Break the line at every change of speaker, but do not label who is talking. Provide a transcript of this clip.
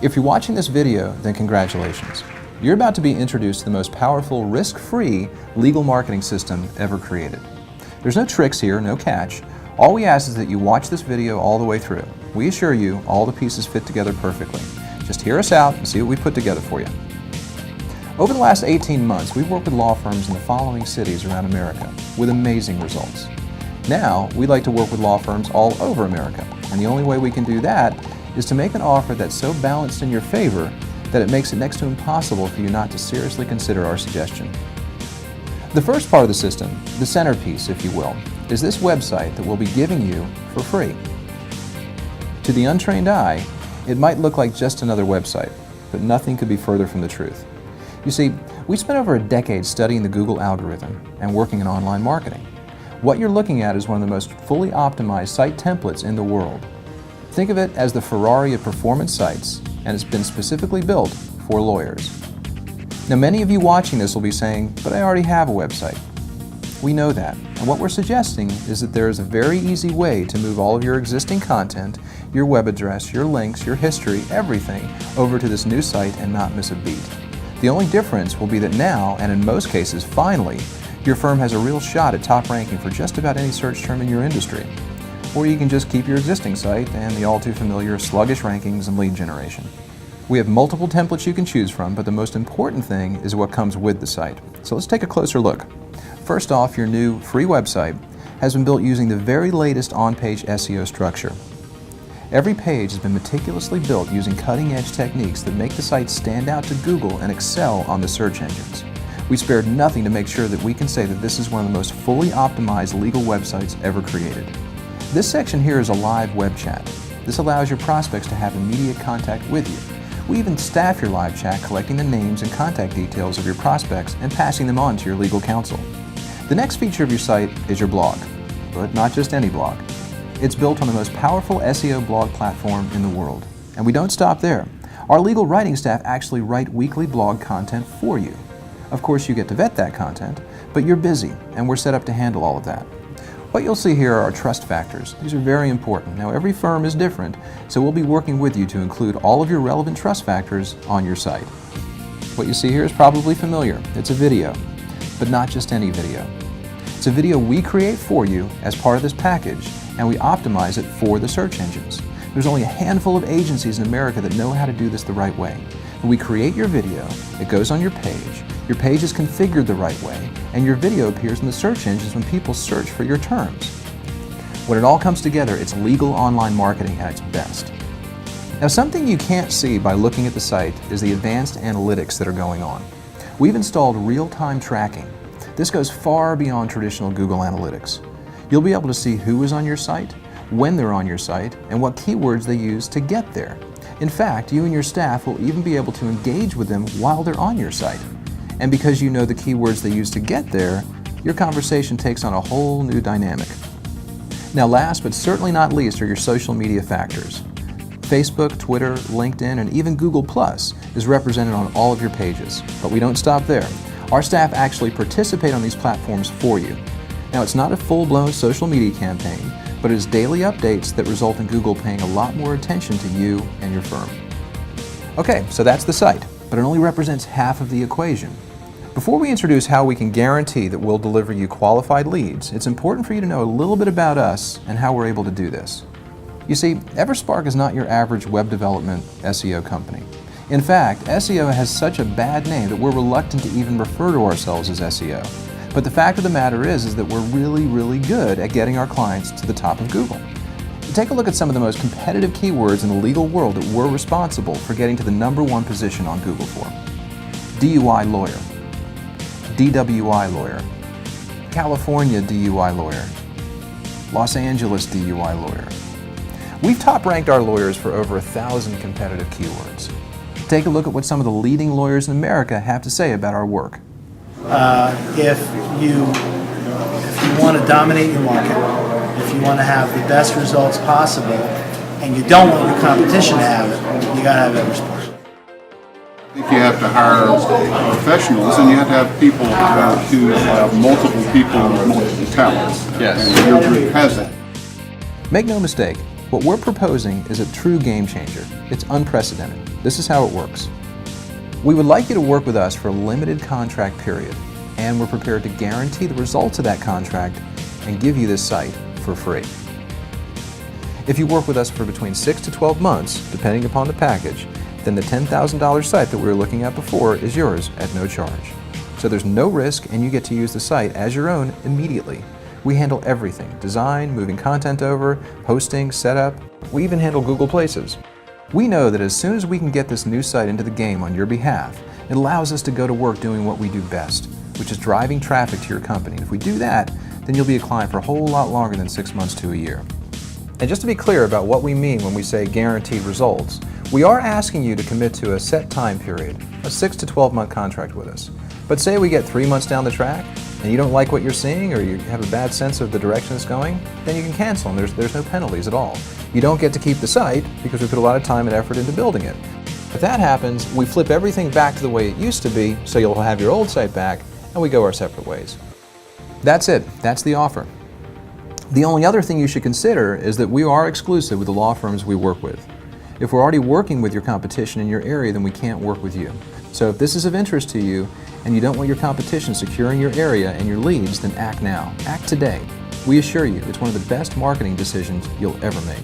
If you're watching this video, then congratulations. You're about to be introduced to the most powerful, risk-free legal marketing system ever created. There's no tricks here, no catch. All we ask is that you watch this video all the way through. We assure you all the pieces fit together perfectly. Just hear us out and see what we put together for you. Over the last 18 months, we've worked with law firms in the following cities around America with amazing results. Now, we'd like to work with law firms all over America, and the only way we can do that is to make an offer that's so balanced in your favor that it makes it next to impossible for you not to seriously consider our suggestion. The first part of the system, the centerpiece, if you will, is this website that we'll be giving you for free. To the untrained eye, it might look like just another website, but nothing could be further from the truth. You see, we spent over a decade studying the Google algorithm and working in online marketing. What you're looking at is one of the most fully optimized site templates in the world. Think of it as the Ferrari of performance sites, and it's been specifically built for lawyers. Now, many of you watching this will be saying, but I already have a website. We know that, and what we're suggesting is that there is a very easy way to move all of your existing content, your web address, your links, your history, everything over to this new site and not miss a beat. The only difference will be that now, and in most cases finally, your firm has a real shot at top ranking for just about any search term in your industry. Or you can just keep your existing site and the all too familiar sluggish rankings and lead generation. We have multiple templates you can choose from, but the most important thing is what comes with the site. So let's take a closer look. First off, your new free website has been built using the very latest on-page SEO structure. Every page has been meticulously built using cutting-edge techniques that make the site stand out to Google and excel on the search engines. We spared nothing to make sure that we can say that this is one of the most fully optimized legal websites ever created. This section here is a live web chat. This allows your prospects to have immediate contact with you. We even staff your live chat collecting the names and contact details of your prospects and passing them on to your legal counsel. The next feature of your site is your blog, but not just any blog. It's built on the most powerful SEO blog platform in the world. And we don't stop there. Our legal writing staff actually write weekly blog content for you. Of course, you get to vet that content, but you're busy, and we're set up to handle all of that. What you'll see here are trust factors. These are very important. Now, every firm is different, so we'll be working with you to include all of your relevant trust factors on your site. What you see here is probably familiar. It's a video, but not just any video. It's a video we create for you as part of this package, and we optimize it for the search engines. There's only a handful of agencies in America that know how to do this the right way. When we create your video, it goes on your page is configured the right way, and your video appears in the search engines when people search for your terms. When it all comes together, it's legal online marketing at its best. Now, something you can't see by looking at the site is the advanced analytics that are going on. We've installed real-time tracking. This goes far beyond traditional Google Analytics. You'll be able to see who is on your site, when they're on your site, and what keywords they use to get there. In fact, you and your staff will even be able to engage with them while they're on your site. And because you know the keywords they use to get there, your conversation takes on a whole new dynamic. Now, last but certainly not least are your social media factors. Facebook, Twitter, LinkedIn, and even Google Plus is represented on all of your pages. But we don't stop there. Our staff actually participate on these platforms for you. Now, it's not a full-blown social media campaign, but it is daily updates that result in Google paying a lot more attention to you and your firm. Okay, so that's the site, but it only represents half of the equation. Before we introduce how we can guarantee that we'll deliver you qualified leads, it's important for you to know a little bit about us and how we're able to do this. You see, Everspark is not your average web development SEO company. In fact, SEO has such a bad name that we're reluctant to even refer to ourselves as SEO. But the fact of the matter is that we're really, really good at getting our clients to the top of Google. Take a look at some of the most competitive keywords in the legal world that we're responsible for getting to the #1 position on Google for. DUI lawyer, DWI lawyer, California DUI lawyer, Los Angeles DUI lawyer. We've top ranked our lawyers for over 1,000 competitive keywords. Take a look at what some of the leading lawyers in America have to say about our work.
If you want to dominate your market, if you want to have the best results possible, and you don't want your competition to have it, you got to have Everspark.
I think you have to hire professionals, and you have to have people who have multiple people with multiple talents.
Yes.
And your group has that.
Make no mistake, What we're proposing is a true game changer. It's unprecedented. This is how it works. We would like you to work with us for a limited contract period, and we're prepared to guarantee the results of that contract and give you this site for free. If you work with us for between 6 to 12 months, depending upon the package, then the $10,000 site that we were looking at before is yours at no charge. So there's no risk, and you get to use the site as your own immediately. We handle everything: design, moving content over, hosting, setup. We even handle Google Places. We know that as soon as we can get this new site into the game on your behalf, it allows us to go to work doing what we do best, which is driving traffic to your company. And if we do that, then you'll be a client for a whole lot longer than 6 months to a year. And just to be clear about what we mean when we say guaranteed results, we are asking you to commit to a set time period, a 6 to 12 month contract with us. But say we get 3 months down the track and you don't like what you're seeing, or you have a bad sense of the direction it's going, then you can cancel, and there's no penalties at all. You don't get to keep the site because we put a lot of time and effort into building it. If that happens, we flip everything back to the way it used to be, so you'll have your old site back, and we go our separate ways. That's it. That's the offer. The only other thing you should consider is that we are exclusive with the law firms we work with. If we're already working with your competition in your area, then we can't work with you. So if this is of interest to you and you don't want your competition securing your area and your leads, then act now. Act today. We assure you it's one of the best marketing decisions you'll ever make.